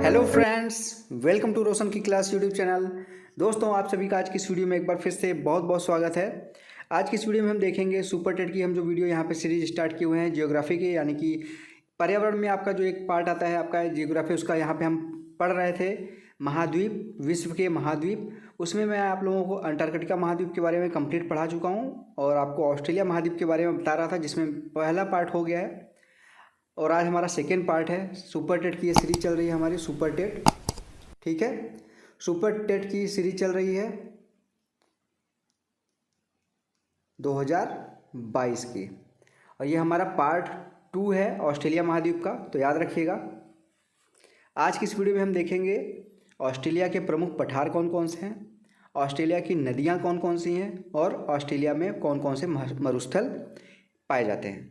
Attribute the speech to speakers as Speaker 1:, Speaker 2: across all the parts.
Speaker 1: Hello friends, welcome to रोशन की class YouTube channel. दोस्तों, आप सभी का आज की इस वीडियो में एक बार फिर से बहुत बहुत स्वागत है। आज की इस वीडियो में हम देखेंगे सुपर टेट की हम जो वीडियो यहाँ पे सीरीज स्टार्ट किए हुए हैं जियोग्राफी के, यानी कि पर्यावरण में आपका जो एक पार्ट आता है आपका जियोग्राफी, उसका यहाँ पे हम पढ़ रहे थे महाद्वीप, विश्व के महाद्वीप। उसमें मैं आप लोगों को अंटार्कटिका महाद्वीप के बारे में कंप्लीट पढ़ा चुका हूँ और आपको ऑस्ट्रेलिया महाद्वीप के बारे में बता रहा था, जिसमें पहला पार्ट हो गया है और आज हमारा सेकेंड पार्ट है। सुपर टेट की ये सीरीज चल रही है हमारी, सुपर टेट। ठीक है, सुपर टेट की सीरीज चल रही है 2022 की और ये हमारा पार्ट 2 है ऑस्ट्रेलिया महाद्वीप का, तो याद रखिएगा। आज की इस वीडियो में हम देखेंगे ऑस्ट्रेलिया के प्रमुख पठार कौन कौन से हैं, ऑस्ट्रेलिया की नदियाँ कौन कौन सी हैं और ऑस्ट्रेलिया में कौन कौन से मरुस्थल पाए जाते हैं।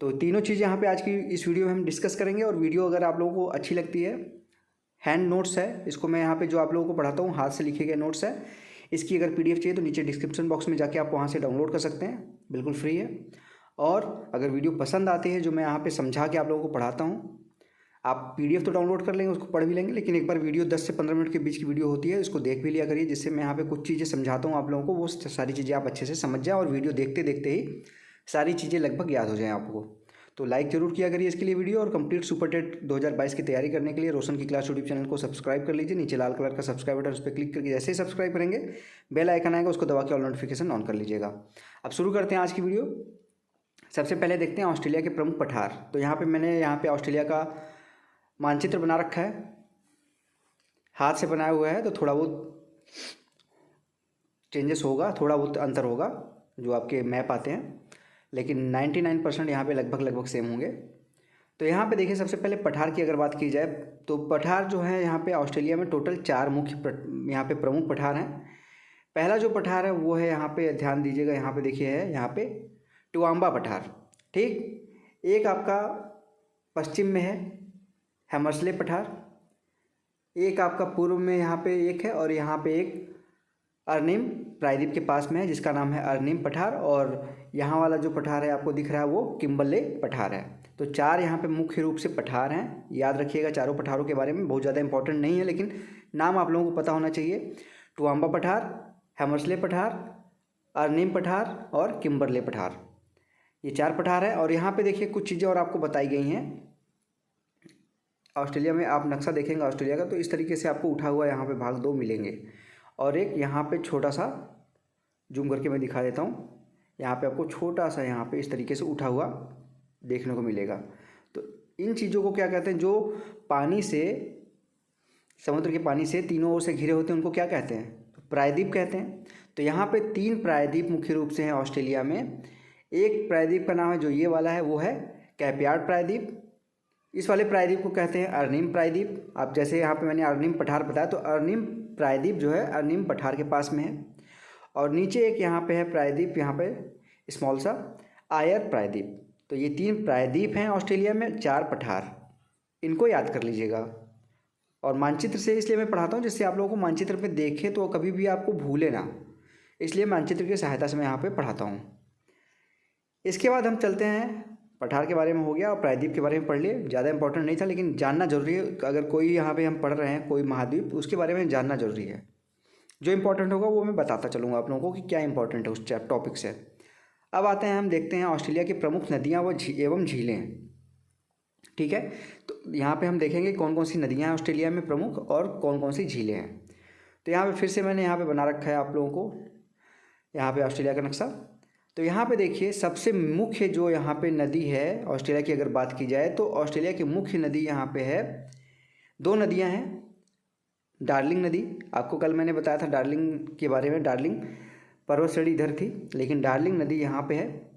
Speaker 1: तो तीनों चीज़ यहाँ पे आज की इस वीडियो में हम डिस्कस करेंगे। और वीडियो अगर आप लोगों को अच्छी लगती है, हैंड नोट्स है, इसको मैं यहाँ पे जो आप लोगों को पढ़ाता हूँ हाथ से लिखे गए नोट्स है। इसकी अगर पीडीएफ चाहिए तो नीचे डिस्क्रिप्शन बॉक्स में जाके आप वहाँ से डाउनलोड कर सकते हैं, बिल्कुल फ्री है। और अगर वीडियो पसंद आती है जो मैं यहाँ पर समझा के आप लोगों को पढ़ाता हूँ, आप पीडीएफ तो डाउनलोड कर लेंगे, उसको पढ़ भी लेंगे, लेकिन एक बार वीडियो 10 से 15 मिनट के बीच की वीडियो होती है, इसको देख भी लिया करिए, जिससे मैं यहाँ पे कुछ चीज़ें समझाता हूँ आप लोगों को, वो सारी चीज़ें आप अच्छे से समझ जाएँ और वीडियो देखते देखते ही सारी चीज़ें लगभग याद हो जाएँ आपको। तो लाइक जरूर किया करिए इसके लिए वीडियो। और कंप्लीट सुपर टेट 2022 की तैयारी करने के लिए रोशन की क्लास यूट्यूब चैनल को सब्सक्राइब कर लीजिए। नीचे लाल कलर का सब्सक्राइब बटन, उस पर क्लिक करके जैसे ही सब्सक्राइब करेंगे बेल आइकन आएगा, उसको दबा के ऑल नोटिफिकेशन ऑन कर लीजिएगा। अब शुरू करते हैं आज की वीडियो। सबसे पहले देखते हैं ऑस्ट्रेलिया के प्रमुख पठार। तो यहाँ पर मैंने यहाँ पर ऑस्ट्रेलिया का मानचित्र बना रखा है, हाथ से बनाया हुआ है, तो थोड़ा बहुत चेंजेस होगा, थोड़ा बहुत अंतर होगा जो आपके मैप आते हैं, लेकिन 99% यहाँ पे लगभग सेम होंगे। तो यहाँ पे देखिए, सबसे पहले पठार की अगर बात की जाए तो पठार जो है यहाँ पे ऑस्ट्रेलिया में टोटल 4 मुख्य यहाँ पे प्रमुख पठार हैं। पहला जो पठार है वो है, यहाँ पे ध्यान दीजिएगा, यहाँ पे देखिए है यहाँ पे टुआम्बा पठार। ठीक, एक आपका पश्चिम में है हैमर्सले पठार, एक आपका पूर्व में यहाँ पे एक है, और यहाँ पे एक अर्निम प्रायद्वीप के पास में है जिसका नाम है अर्निम पठार, और यहाँ वाला जो पठार है आपको दिख रहा है वो किम्बरले पठार है। तो 4 यहाँ पे मुख्य रूप से पठार हैं, याद रखिएगा चारों पठारों के बारे में। बहुत ज़्यादा इंपॉर्टेंट नहीं है, लेकिन नाम आप लोगों को पता होना चाहिए। टुआम्बा पठार, हैमर्सले पठार, अर्निम पठार और किम्बरले पठार, ये 4 पठार है। और यहाँ पर देखिए कुछ चीज़ें और आपको बताई गई हैं ऑस्ट्रेलिया में। आप नक्शा देखेंगे ऑस्ट्रेलिया का तो इस तरीके से आपको उठा हुआ यहाँ पे भाग 2 मिलेंगे, और एक यहाँ पे छोटा सा जूम करके मैं दिखा देता हूँ, यहाँ पे आपको छोटा सा यहाँ पे इस तरीके से उठा हुआ देखने को मिलेगा। तो इन चीज़ों को क्या कहते हैं, जो पानी से, समुद्र के पानी से तीनों ओर से घिरे होते हैं, उनको क्या कहते हैं, तो प्रायद्वीप कहते हैं। तो यहाँ पे 3 प्रायद्वीप मुख्य रूप से हैं ऑस्ट्रेलिया में। एक प्रायद्वीप का नाम है जो ये वाला है, वो है कैप यार्ड प्रायद्वीप। इस वाले प्रायद्वीप को कहते हैं अर्निम प्रायद्वीप। आप जैसे यहाँ पे मैंने अर्निम पठार बताया, तो अर्निम प्रायद्वीप जो है अर्निम पठार के पास में है। और नीचे एक यहाँ पे है प्रायद्वीप, यहाँ पे स्मॉल सा आयर प्रायद्वीप। तो ये 3 प्रायद्वीप हैं ऑस्ट्रेलिया में, 4 पठार, इनको याद कर लीजिएगा। और मानचित्र से इसलिए मैं पढ़ाता हूँ जिससे आप लोगों को मानचित्र पे देखे तो कभी भी आपको भूले ना, इसलिए मानचित्र की सहायता से मैं यहाँ पे पढ़ाता हूँ। इसके बाद हम चलते हैं, पठार के बारे में हो गया और प्रायद्वीप के बारे में पढ़ लिए, ज़्यादा इंपॉर्टेंट नहीं था लेकिन जानना जरूरी है। अगर कोई यहाँ पे हम पढ़ रहे हैं कोई महाद्वीप, उसके बारे में जानना जरूरी है। जो इंपॉर्टेंट होगा वो मैं बताता चलूँगा आप लोगों को कि क्या इंपॉर्टेंट है उस टॉपिक से। अब आते हैं, हम देखते हैं ऑस्ट्रेलिया की प्रमुख नदियाँ एवं झीलें। ठीक है, तो यहाँ पे हम देखेंगे कौन कौन सी नदियाँ हैं ऑस्ट्रेलिया में प्रमुख और कौन कौन सी झीलें हैं। तो यहाँ पे फिर से मैंने यहाँ पे बना रखा है आप लोगों को यहाँ पे ऑस्ट्रेलिया का नक्शा। तो यहाँ पे देखिए, सबसे मुख्य जो यहाँ पे नदी है ऑस्ट्रेलिया की अगर बात की जाए तो ऑस्ट्रेलिया की मुख्य नदी यहाँ पे है, 2 नदियाँ हैं। डार्लिंग नदी, आपको कल मैंने बताया था डार्लिंग के बारे में, डार्लिंग पर्वत श्रेणी इधर थी, लेकिन डार्लिंग नदी यहाँ पे है।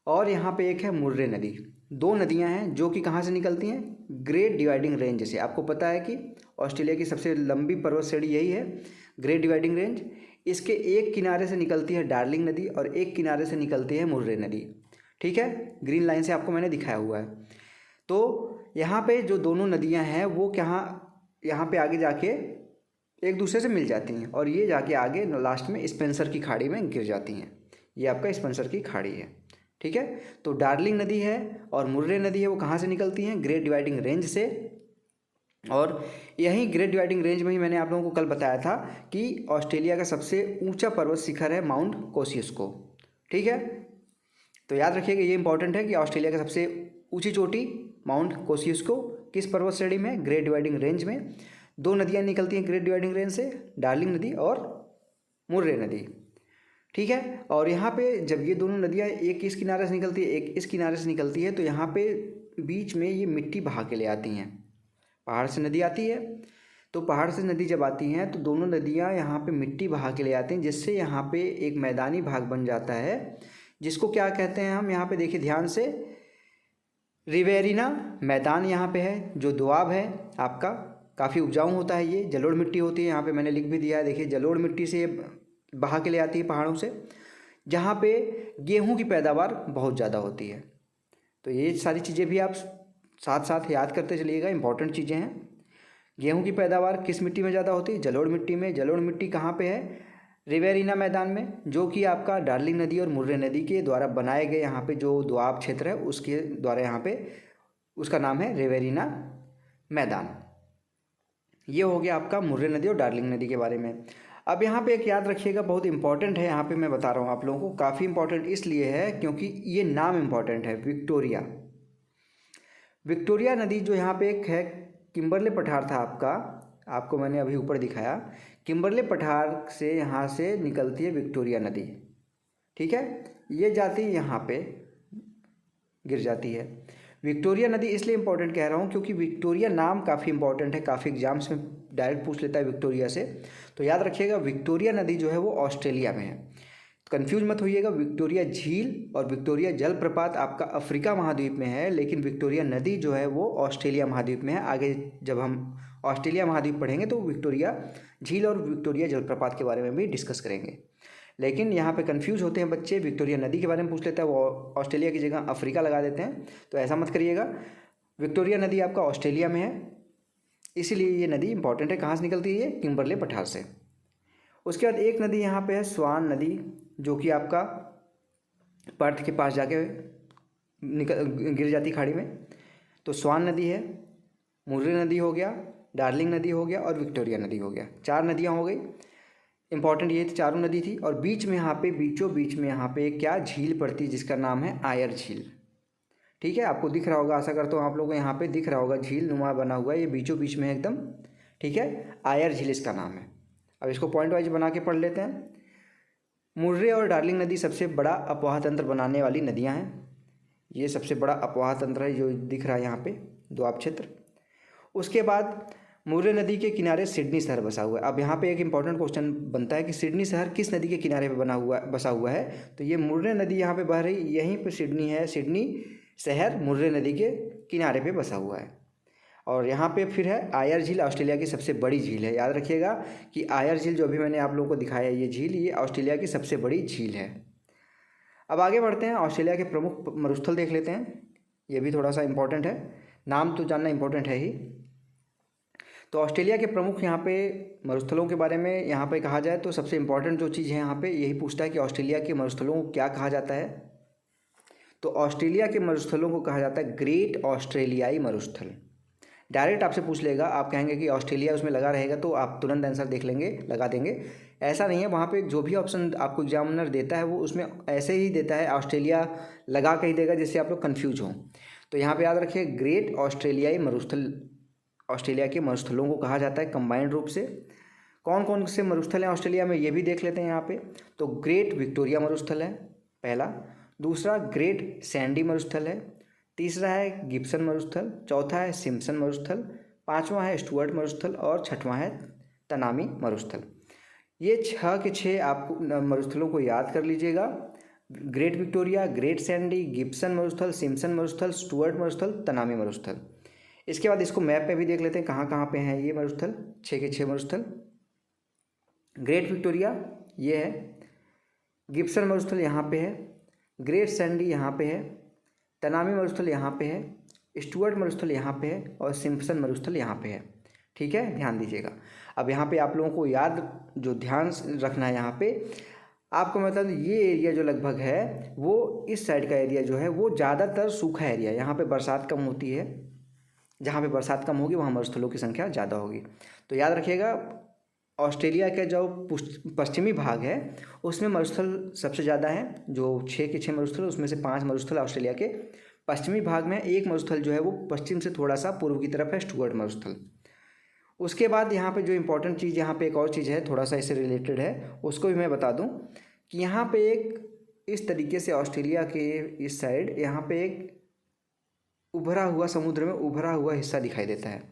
Speaker 1: और यहाँ पे एक है मुर्रे नदी। 2 नदियाँ हैं जो कि कहाँ से निकलती हैं, ग्रेट डिवाइडिंग रेंज से। आपको पता है कि ऑस्ट्रेलिया की सबसे लंबी पर्वत श्रेणी यही है, ग्रेट डिवाइडिंग रेंज। इसके एक किनारे से निकलती है डार्लिंग नदी और एक किनारे से निकलती है मुर्रे नदी। ठीक है, ग्रीन लाइन से आपको मैंने दिखाया हुआ है। तो यहाँ पे जो दोनों नदियाँ हैं वो यहाँ पे आगे जाके एक दूसरे से मिल जाती हैं और ये जाके आगे लास्ट में स्पेंसर की खाड़ी में गिर जाती हैं। ये आपका स्पेंसर की खाड़ी है। ठीक है, तो डार्लिंग नदी है और मुर्रे नदी है, वो कहाँ से निकलती हैं, ग्रेट डिवाइडिंग रेंज से। और यही ग्रेट डिवाइडिंग रेंज में ही मैंने आप लोगों को कल बताया था कि ऑस्ट्रेलिया का सबसे ऊंचा पर्वत शिखर है माउंट कोसियुस्को। ठीक है, तो याद रखिएगा ये इंपॉर्टेंट है कि ऑस्ट्रेलिया का सबसे ऊंची चोटी माउंट कोसियुस्को किस पर्वत श्रेणी में, ग्रेट डिवाइडिंग रेंज में। दो नदियाँ निकलती हैं ग्रेट डिवाइडिंग रेंज से, डार्लिंग नदी और मुर्रे नदी। ठीक है, और यहाँ पे जब ये दोनों नदियाँ एक इस किनारे से निकलती है एक इस किनारे से निकलती है तो यहाँ पे बीच में ये मिट्टी बहा के ले आती हैं। पहाड़ से नदी आती है तो पहाड़ से नदी जब आती हैं तो दोनों नदियाँ यहाँ पे मिट्टी बहा के ले आती हैं, जिससे यहाँ पे एक मैदानी भाग बन जाता है, जिसको क्या कहते हैं हम, यहाँ पे देखिए ध्यान से, रिवेरिना मैदान यहाँ पे है। जो दोआब है आपका काफ़ी उपजाऊ होता है, ये जलोढ़ मिट्टी होती है, यहाँ पे मैंने लिख भी दिया है, देखिए जलोढ़ मिट्टी से बहा के ले आती है पहाड़ों से, जहाँ पे गेहूँ की पैदावार बहुत ज़्यादा होती है। तो ये सारी चीज़ें भी आप साथ साथ याद करते चलिएगा, इंपॉर्टेंट चीज़ें हैं। गेहूँ की पैदावार किस मिट्टी में ज़्यादा होती है, जलोढ़ मिट्टी में। जलोढ़ मिट्टी कहाँ पे है, रिवेरिना मैदान में, जो कि आपका डार्लिंग नदी और मुर्रे नदी के द्वारा बनाए गए यहाँ पे जो दोआब क्षेत्र है उसके द्वारा यहाँ पे उसका नाम है रिवेरिना मैदान। ये हो गया आपका मुर्रे नदी और डार्लिंग नदी के बारे में। अब यहाँ पे एक याद रखिएगा, बहुत इंपॉर्टेंट है, यहाँ पे मैं बता रहा हूँ आप लोगों को, काफ़ी इंपॉर्टेंट इसलिए है क्योंकि ये नाम इंपॉर्टेंट है, विक्टोरिया। विक्टोरिया नदी जो यहाँ पे एक है, किम्बरले पठार था आपको मैंने अभी ऊपर दिखाया, किम्बरले पठार से यहाँ से निकलती है विक्टोरिया नदी। ठीक है, ये जाती यहाँ पे गिर जाती है। विक्टोरिया नदी इसलिए इंपॉर्टेंट कह रहा हूँ क्योंकि विक्टोरिया नाम काफ़ी इंपॉर्टेंट है, काफ़ी एग्जाम्स में डायरेक्ट पूछ लेता है विक्टोरिया से। तो याद रखिएगा विक्टोरिया नदी जो है वो ऑस्ट्रेलिया में है, कंफ्यूज मत होइएगा। विक्टोरिया झील और विक्टोरिया जलप्रपात आपका अफ्रीका महाद्वीप में है, लेकिन विक्टोरिया नदी जो है वो ऑस्ट्रेलिया महाद्वीप में है। आगे जब हम ऑस्ट्रेलिया महाद्वीप पढ़ेंगे तो विक्टोरिया झील और विक्टोरिया जलप्रपात के बारे में भी डिस्कस करेंगे। लेकिन यहाँ पे कंफ्यूज होते हैं बच्चे, विक्टोरिया नदी के बारे में पूछ लेता है, वो ऑस्ट्रेलिया की जगह अफ्रीका लगा देते हैं, तो ऐसा मत करिएगा। विक्टोरिया नदी आपका ऑस्ट्रेलिया में है, इसीलिए ये नदी इंपॉर्टेंट है। कहाँ से निकलती है ये, किम्बरले पठार से। उसके बाद एक नदी यहाँ पे है स्वान नदी, जो कि आपका पर्थ के पास जाके गिर जाती खाड़ी में। तो स्वान नदी है, मुर्रे नदी हो गया, डार्लिंग नदी हो गया और विक्टोरिया नदी हो गया। 4 नदियाँ हो गई, इंपॉर्टेंट ये चारों नदी थी। और बीच में यहाँ पे बीचों बीच में यहाँ पे क्या झील पड़ती है जिसका नाम है आयर झील। ठीक है, आपको दिख रहा होगा, आशा करता हूँ आप लोगों को यहाँ पे दिख रहा होगा, झील नुमा बना हुआ है, ये बीचों बीच में एकदम। ठीक है, आयर झील इसका नाम है। अब इसको पॉइंट वाइज बना के पढ़ लेते हैं। मुर्रे और डार्लिंग नदी सबसे बड़ा अपवाह तंत्र बनाने वाली नदियाँ हैं, ये सबसे बड़ा अपवाह तंत्र है जो दिख रहा है यहाँ पे दोआब क्षेत्र। उसके बाद मुर्रे नदी के किनारे सिडनी शहर बसा हुआ है। अब यहाँ पे एक इंपॉर्टेंट क्वेश्चन बनता है कि सिडनी शहर किस नदी के किनारे पे बसा हुआ है, तो ये मुर्रे नदी यहाँ पे बह रही, यहीं पे सिडनी है, सिडनी शहर मुर्रे नदी के किनारे पे बसा हुआ है। और यहाँ पे फिर है आयर झील, ऑस्ट्रेलिया की सबसे बड़ी झील है। याद रखिएगा कि आयर झील जो अभी मैंने आप लोगों को दिखाया, ये झील, ये ऑस्ट्रेलिया की सबसे बड़ी झील है। अब आगे बढ़ते हैं, ऑस्ट्रेलिया के प्रमुख मरुस्थल देख लेते हैं, ये भी थोड़ा सा इंपॉर्टेंट है, नाम तो जानना इंपॉर्टेंट है ही। तो ऑस्ट्रेलिया के प्रमुख यहाँ पे मरुस्थलों के बारे में यहाँ पे कहा जाए तो सबसे इंपॉर्टेंट जो चीज़ है यहाँ पे यही पूछता है कि ऑस्ट्रेलिया के मरुस्थलों को क्या कहा जाता है। तो ऑस्ट्रेलिया के मरुस्थलों को कहा जाता है ग्रेट ऑस्ट्रेलियाई मरुस्थल। डायरेक्ट आपसे पूछ लेगा, आप कहेंगे कि ऑस्ट्रेलिया उसमें लगा रहेगा तो आप तुरंत आंसर देख लेंगे, लगा देंगे। ऐसा नहीं है, वहाँ पे जो भी ऑप्शन आपको एग्जामिनर देता है वो उसमें ऐसे ही देता है, ऑस्ट्रेलिया लगा के ही देगा जिससे आप लोग कन्फ्यूज हों। तो यहाँ पे याद रखिए ग्रेट ऑस्ट्रेलियाई मरुस्थल ऑस्ट्रेलिया के मरुस्थलों को कहा जाता है कंबाइंड रूप से। कौन कौन से मरुस्थल हैं ऑस्ट्रेलिया में ये भी देख लेते हैं यहाँ पे। तो ग्रेट विक्टोरिया मरुस्थल है पहला, दूसरा ग्रेट सैंडी मरुस्थल है, तीसरा है गिब्सन मरुस्थल, चौथा है सिम्पसन मरुस्थल, पांचवा है स्टुअर्ट मरुस्थल और छठवां है तनामी मरुस्थल। ये 6 के 6 आपको मरुस्थलों को याद कर लीजिएगा, great Victoria, great Sandy, Gibson मरुस्थल, सिम्पसन मरुस्थल, स्टुअर्ट मरुस्थल, तनामी मरुस्थल। इसके बाद इसको मैप पे भी देख लेते हैं कहाँ कहाँ पे हैं ये मरुस्थल, 6 के 6 मरुस्थल। ग्रेट विक्टोरिया ये है, गिब्सन मरुस्थल यहाँ पे है, ग्रेट सैंडी यहाँ पे है, तनामी मरुस्थल यहाँ पे है, स्टुअर्ट मरुस्थल यहाँ पे है और सिम्पसन मरुस्थल यहाँ पे है। ठीक है, ध्यान दीजिएगा। अब यहाँ पे आप लोगों को याद जो ध्यान रखना है, यहाँ पे आपको मतलब ये एरिया जो लगभग है वो इस साइड का एरिया जो है वो ज़्यादातर सूखा एरिया, यहाँ पे बरसात कम होती है, जहाँ पे बरसात कम होगी वहाँ मरुस्थलों की संख्या ज़्यादा होगी। तो याद रखिएगा, ऑस्ट्रेलिया का जो पश्चिमी भाग है उसमें मरुस्थल सबसे ज़्यादा है, जो 6 के 6 मरुस्थल, उसमें से 5 मरुस्थल ऑस्ट्रेलिया के पश्चिमी भाग में, एक मरुस्थल जो है वो पश्चिम से थोड़ा सा पूर्व की तरफ है, स्टुअर्ट मरुस्थल। उसके बाद यहाँ पे जो इम्पोर्टेंट चीज़, यहाँ पे एक और चीज़ है थोड़ा सा इससे रिलेटेड है, उसको भी मैं बता दूँ कि यहाँ पे एक इस तरीके से ऑस्ट्रेलिया के इस साइड यहाँ पे एक उभरा हुआ, समुद्र में उभरा हुआ हिस्सा दिखाई देता है।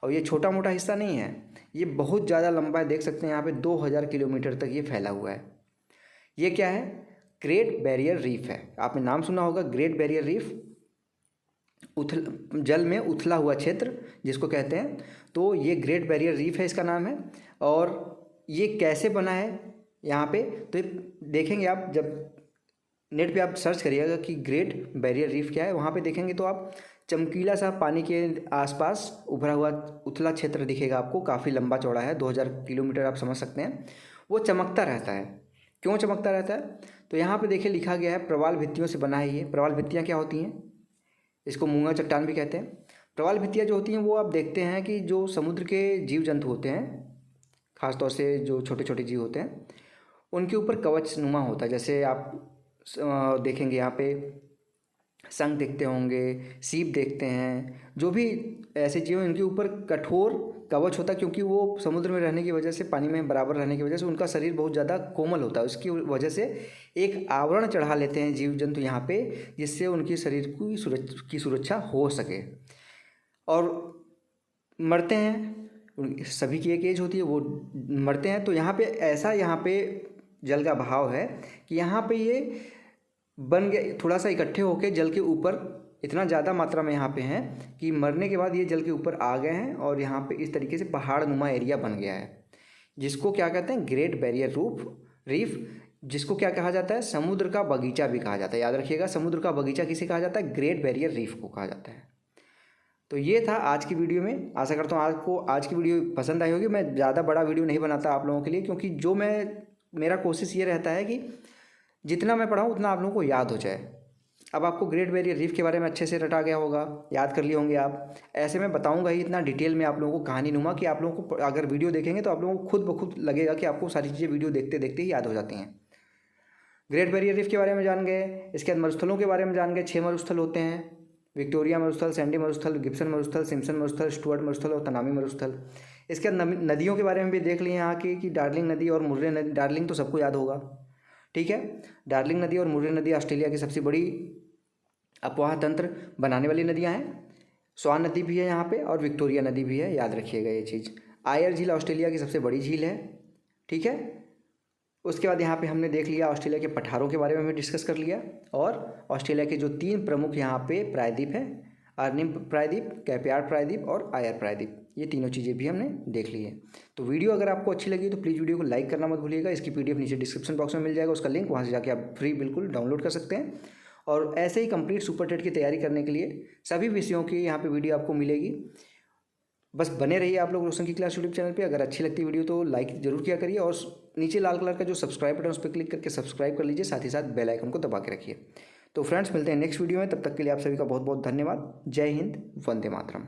Speaker 1: और ये छोटा मोटा हिस्सा नहीं है, ये बहुत ज़्यादा लंबा है। देख सकते हैं यहाँ पे 2000 किलोमीटर तक ये फैला हुआ है। ये क्या है? ग्रेट बैरियर रीफ है। आपने नाम सुना होगा, ग्रेट बैरियर रीफ, जल में उथला हुआ क्षेत्र जिसको कहते हैं। तो ये ग्रेट बैरियर रीफ है, इसका नाम है। और ये कैसे बना है यहाँ पे, तो देखेंगे आप, जब नेट पे आप सर्च करिएगा कि ग्रेट बैरियर रीफ क्या है, वहाँ पे देखेंगे तो आप चमकीला सा पानी के आसपास उभरा हुआ उथला क्षेत्र दिखेगा आपको, काफ़ी लंबा चौड़ा है, 2000 किलोमीटर आप समझ सकते हैं। वो चमकता रहता है। क्यों चमकता रहता है? तो यहाँ पे देखिए लिखा गया है प्रवाल भित्तियों से बना है ये। प्रवाल भित्तियाँ क्या होती हैं? इसको मूंगा चट्टान भी कहते हैं। प्रवाल भित्तियाँ जो होती हैं वो आप देखते हैं कि जो समुद्र के जीव जंतु होते हैं, ख़ासतौर से जो छोटे छोटे जीव होते हैं, उनके ऊपर कवच नुमा होता है। जैसे आप देखेंगे यहाँ पे शंख देखते होंगे, सीप देखते हैं, जो भी ऐसे जीव इनके ऊपर कठोर कवच होता है, क्योंकि वो समुद्र में रहने की वजह से, पानी में बराबर रहने की वजह से उनका शरीर बहुत ज़्यादा कोमल होता है। उसकी वजह से एक आवरण चढ़ा लेते हैं जीव जंतु यहाँ पे, जिससे उनके शरीर की सुरक्षा हो सके। और मरते हैं, सभी की एक एज होती है, वो मरते हैं। तो यहाँ पे ऐसा, यहाँ पे जल का बहाव है कि यहाँ पे ये बन गए, थोड़ा सा इकट्ठे होके जल के ऊपर इतना ज़्यादा मात्रा में यहाँ पे हैं कि मरने के बाद ये जल के ऊपर आ गए हैं और यहाँ पे इस तरीके से पहाड़ नुमा एरिया बन गया है, जिसको क्या कहते हैं? ग्रेट बैरियर रीफ, जिसको क्या कहा जाता है? समुद्र का बगीचा भी कहा जाता है। याद रखिएगा, समुद्र का बगीचा किसे कहा जाता है? ग्रेट बैरियर रीफ को कहा जाता है। तो ये था आज की वीडियो में। आशा करता हूँ आपको आज की वीडियो पसंद आई होगी। मैं ज़्यादा बड़ा वीडियो नहीं बनाता आप लोगों के लिए, क्योंकि जो मेरा कोशिश ये रहता है कि जितना मैं पढ़ाऊँ उतना आप लोगों को याद हो जाए। अब आपको ग्रेट बैरियर रीफ के बारे में अच्छे से रटा गया होगा, याद कर लिए होंगे आप। ऐसे मैं बताऊंगा ही इतना डिटेल में आप लोगों को कहानी नुमा, कि आप लोगों को अगर वीडियो देखेंगे तो आप लोगों को खुद ब खुद लगेगा कि आपको सारी चीज़ें वीडियो देखते देखते ही याद हो जाती हैं। ग्रेट बैरियर रीफ के बारे में जान गए। इसके बाद मरुस्थलों के बारे में जान गए। 6 मरुस्थल होते हैं: विक्टोरिया मरुस्थल, सैंडी मरुस्थल, गिब्सन मरुस्थल, सिम्पसन मरुस्थल, स्टुअर्ट मरुस्थल और तनामी मरुस्थल। इसके बाद नदियों के बारे में भी देख लिए यहाँ की, कि डार्लिंग नदी और मुर्रे नदी। डार्लिंग तो सबको याद होगा, ठीक है। डार्लिंग नदी और मुर्रे नदी ऑस्ट्रेलिया की सबसे बड़ी अपवाह तंत्र बनाने वाली नदियाँ हैं। स्वान नदी भी है यहाँ पे और विक्टोरिया नदी भी है, याद रखिएगा ये चीज़। आयर झील ऑस्ट्रेलिया की सबसे बड़ी झील है, ठीक है। उसके बाद यहाँ पे हमने देख लिया ऑस्ट्रेलिया के पठारों के बारे में डिस्कस कर लिया, और ऑस्ट्रेलिया के जो 3 प्रमुख यहाँ पे प्रायद्वीप हैं, अर्निम प्रायद्वीप, कैपयार्ड प्रायद्वीप और आयर प्रायद्वीप, ये तीनों चीज़ें भी हमने देख ली हैं। तो वीडियो अगर आपको अच्छी लगी तो प्लीज़ वीडियो को लाइक करना मत भूलिएगा। इसकी PDF नीचे डिस्क्रिप्शन बॉक्स में मिल जाएगा, उसका लिंक, वहाँ से जाके आप फ्री बिल्कुल डाउनलोड कर सकते हैं। और ऐसे ही कंप्लीट सुपर टेट की तैयारी करने के लिए सभी विषयों की यहाँ पे वीडियो आपको मिलेगी। बस बने रहिए आप लोग रोशन की क्लास यूट्यूब चैनल पे। अगर अच्छी लगती वीडियो तो लाइक जरूर किया करिए, और नीचे लाल कलर का जो सब्सक्राइब बटन उस पर क्लिक करके सब्सक्राइब कर लीजिए, साथ ही साथ बेल आइकन को दबा के रखिए। तो फ्रेंड्स, मिलते हैं नेक्स्ट वीडियो में, तब तक के लिए आप सभी का बहुत बहुत धन्यवाद। जय हिंद, वंदे मातरम।